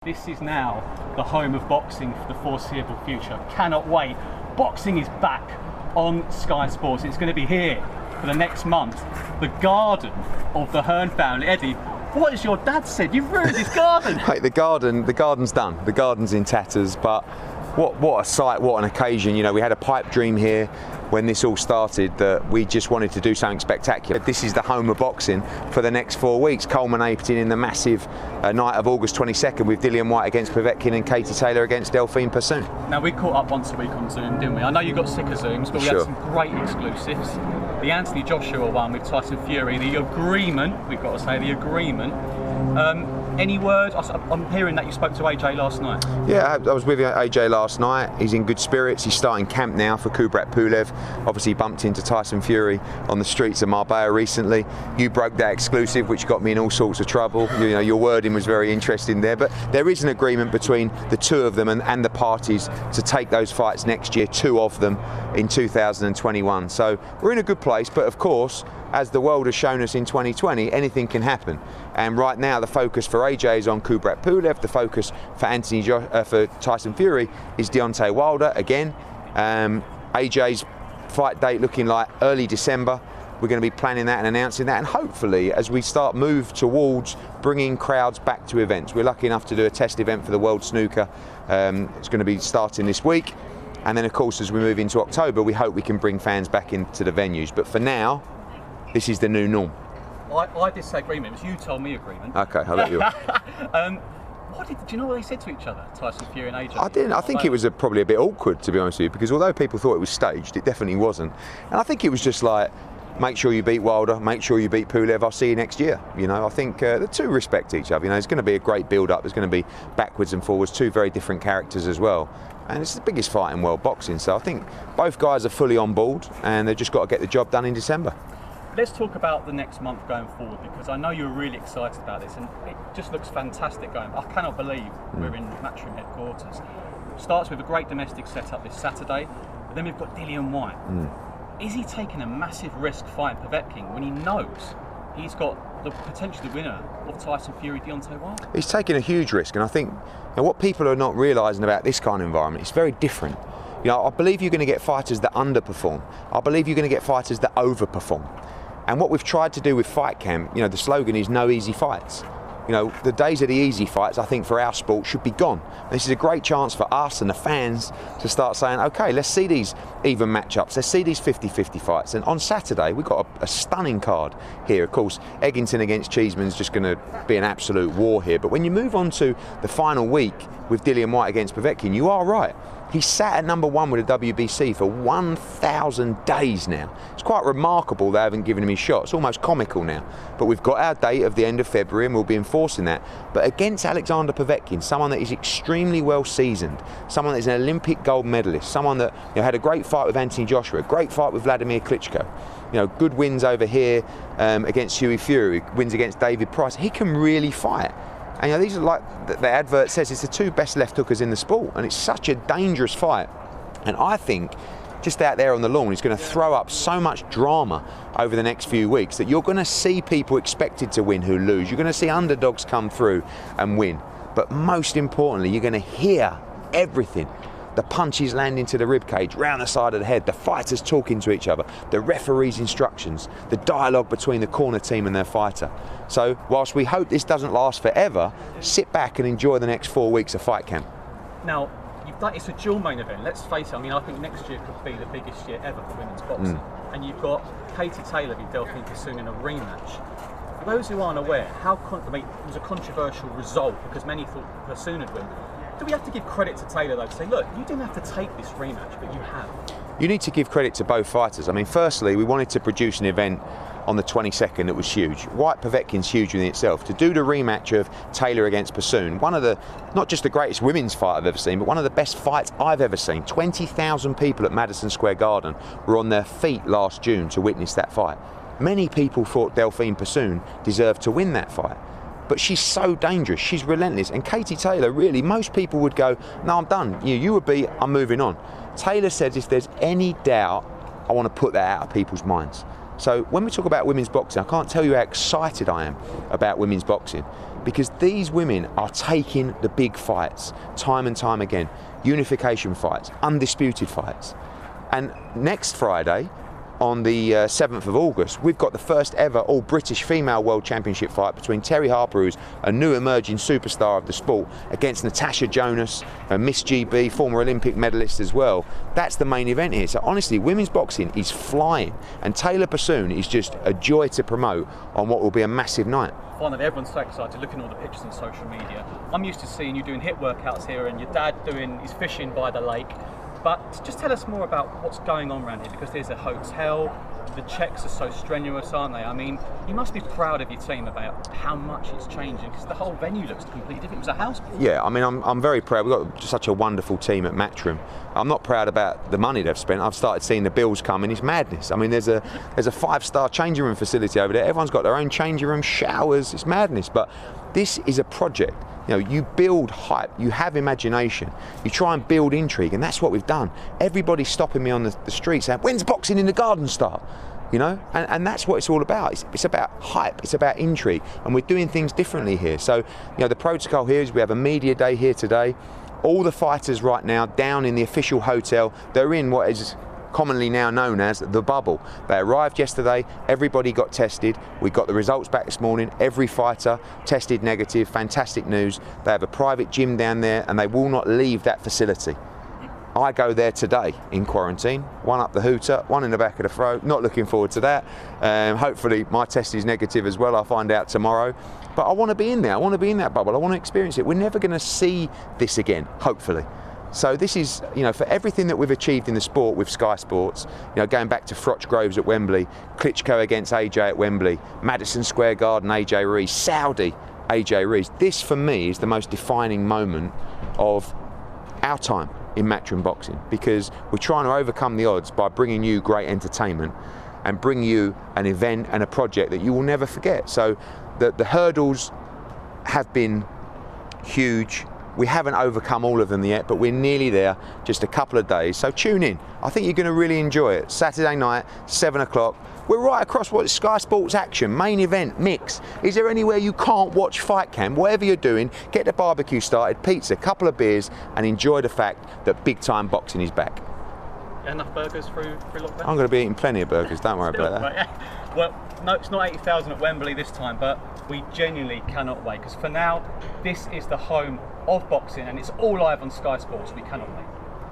This is now the home of boxing for the foreseeable future. Cannot wait. Boxing is back on Sky Sports. It's going to be here for the next month. The garden of the Hearn family. Eddie, what has your dad said? You've ruined his garden. Mate, the garden's done. The garden's in tatters, but what a sight, what an occasion. You know, we had a pipe dream here when this all started that we just wanted to do something spectacular. This is the home of boxing for the next 4 weeks, culminating in the massive night of August 22nd with Dillian Whyte against Povetkin and Katie Taylor against Delphine Persoon. Now, we caught up once a week on Zoom, didn't we? I know you got sick of Zooms, but we had some great exclusives. The Anthony Joshua one with Tyson Fury, the agreement, we've got to say, the agreement. Any word? I'm hearing that you spoke to AJ last night. Yeah, I was with AJ last night. He's in good spirits. He's starting camp now for Kubrat Pulev. Obviously, he bumped into Tyson Fury on the streets of Marbella recently. You broke that exclusive, which got me in all sorts of trouble. You know, your wording was very interesting there. But there is an agreement between the two of them and the parties to take those fights next year, two of them in 2021. So we're in a good place. But of course, as the world has shown us in 2020, anything can happen. And right now, the focus for AJ is on Kubrat Pulev. The focus for for Tyson Fury is Deontay Wilder again. AJ's fight date looking like early December. We're going to be planning that and announcing that, and hopefully, as we start move towards bringing crowds back to events. We're lucky enough to do a test event for the World Snooker. It's going to be starting this week, and then of course, as we move into October, we hope we can bring fans back into the venues. But for now, this is the new norm. I did say agreement. It was you told me agreement. Okay, I'll let you. Do you know what they said to each other, Tyson Fury and AJ? I didn't. I think it was probably a bit awkward, to be honest with you, because although people thought it was staged, it definitely wasn't. And I think it was just like, make sure you beat Wilder, make sure you beat Pulev, I'll see you next year. You know, I think the two respect each other. You know, it's going to be a great build-up. There's going to be backwards and forwards, two very different characters as well. And it's the biggest fight in world boxing. So I think both guys are fully on board, and they've just got to get the job done in December. Let's talk about the next month going forward, because I know you're really excited about this and it just looks fantastic going. I cannot believe we're in Matchroom headquarters. Starts with a great domestic setup this Saturday, but then we've got Dillian Whyte. Is he taking a massive risk fighting Povetkin when he knows he's got the potentially the winner of Tyson Fury, Deontay Wilder? He's taking a huge risk, and I think what people are not realising about this kind of environment, it's very different. You know, I believe you're going to get fighters that underperform. I believe you're going to get fighters that overperform. And what we've tried to do with Fight Camp, you know, the slogan is no easy fights. You know, the days of the easy fights, I think, for our sport should be gone. This is a great chance for us and the fans to start saying, okay, let's see these even matchups. Let's see these 50-50 fights. And on Saturday, we've got a stunning card here. Of course, Eggington against Cheeseman's just going to be an absolute war here. But when you move on to the final week with Dillian Whyte against Povetkin, you are right. He sat at number one with the WBC for 1,000 days now. It's quite remarkable they haven't given him his shot. It's almost comical now. But we've got our date of the end of February and we'll be enforcing that. But against Alexander Povetkin, someone that is extremely well seasoned, someone that is an Olympic gold medalist, someone that had a great fight with Anthony Joshua, a great fight with Vladimir Klitschko, good wins over here against Hughie Fury, wins against David Price. He can really fight. And these are, like the advert says, it's the two best left hookers in the sport, and it's such a dangerous fight. And I think just out there on the lawn, he's going to throw up so much drama over the next few weeks that you're going to see people expected to win who lose. You're going to see underdogs come through and win. But most importantly, you're going to hear everything. The punches landing to the ribcage, round the side of the head, the fighters talking to each other, the referee's instructions, the dialogue between the corner team and their fighter. So whilst we hope this doesn't last forever, sit back and enjoy the next 4 weeks of Fight Camp. Now, it's a dual main event, let's face it. I mean, I think next year could be the biggest year ever for women's boxing. And you've got Katie Taylor v Delphine Persoon in a rematch. For those who aren't aware, it was a controversial result because many thought Persoon would win. Do we have to give credit to Taylor, though, to say, look, you didn't have to take this rematch, but you have? You need to give credit to both fighters. I mean, firstly, we wanted to produce an event on the 22nd that was huge. Whyte Povetkin's huge in itself. To do the rematch of Taylor against Persoon, one of the, not just the greatest women's fight I've ever seen, but one of the best fights I've ever seen. 20,000 people at Madison Square Garden were on their feet last June to witness that fight. Many people thought Delphine Persoon deserved to win that fight. But she's so dangerous, she's relentless. And Katie Taylor, really, most people would go, no, I'm done. You were beat, I'm moving on. Taylor says if there's any doubt, I want to put that out of people's minds. So when we talk about women's boxing, I can't tell you how excited I am about women's boxing. because these women are taking the big fights time and time again. Unification fights, undisputed fights. And next Friday, on the 7th of August, we've got the first ever all-British female world championship fight between Terry Harper, who's a new emerging superstar of the sport, against Natasha Jonas, a Miss GB, former Olympic medalist as well. That's the main event here. So honestly, women's boxing is flying, and Taylor Bassoon is just a joy to promote on what will be a massive night. Finally, everyone's so excited looking at all the pictures on social media. I'm used to seeing you doing HIIT workouts here and your dad doing his fishing by the lake. But just tell us more about what's going on around here, because there's a hotel, the checks are so strenuous, aren't they? I mean, you must be proud of your team about how much it's changing, because the whole venue looks completely different. It was a house before. Yeah, I mean, I'm very proud. We've got such a wonderful team at Matchroom. I'm not proud about the money they've spent. I've started seeing the bills come and it's madness. I mean, there's a 5-star changing room facility over there. Everyone's got their own changing room, showers. It's madness. But this is a project. You know, you build hype, you have imagination, you try and build intrigue, and that's what we've done. Everybody's stopping me on the street saying, when's boxing in the garden start? You know, and that's what it's all about. It's about hype, it's about intrigue, and we're doing things differently here. So, you know, the protocol here is we have a media day here today. All the fighters right now down in the official hotel, they're in what is commonly now known as the bubble. They arrived yesterday, everybody got tested, we got the results back this morning, every fighter tested negative, fantastic news. They have a private gym down there and they will not leave that facility. I go there today in quarantine, one up the hooter, one in the back of the throat, not looking forward to that. Hopefully my test is negative as well, I'll find out tomorrow. But I want to be in there, I want to be in that bubble, I want to experience it. We're never going to see this again, hopefully. So this is, you know, for everything that we've achieved in the sport with Sky Sports, you know, going back to Froch Groves at Wembley, Klitschko against AJ at Wembley, Madison Square Garden, AJ Ruiz, Saudi, AJ Ruiz. This for me is the most defining moment of our time in Matchroom boxing, because we're trying to overcome the odds by bringing you great entertainment and bring you an event and a project that you will never forget. So the hurdles have been huge. We haven't overcome all of them yet, but we're nearly there, just a couple of days. So tune in. I think you're going to really enjoy it. Saturday night, 7 o'clock. We're right across what Sky Sports Action, main event, mix. Is there anywhere you can't watch Fight Camp? Whatever you're doing, get the barbecue started, pizza, a couple of beers, and enjoy the fact that big time boxing is back. Enough burgers through lockdown? I'm going to be eating plenty of burgers, don't worry about that. Right, yeah. Well, no, it's not 80,000 at Wembley this time, but we genuinely cannot wait, because for now, this is the home of boxing and it's all live on Sky Sports. We cannot wait.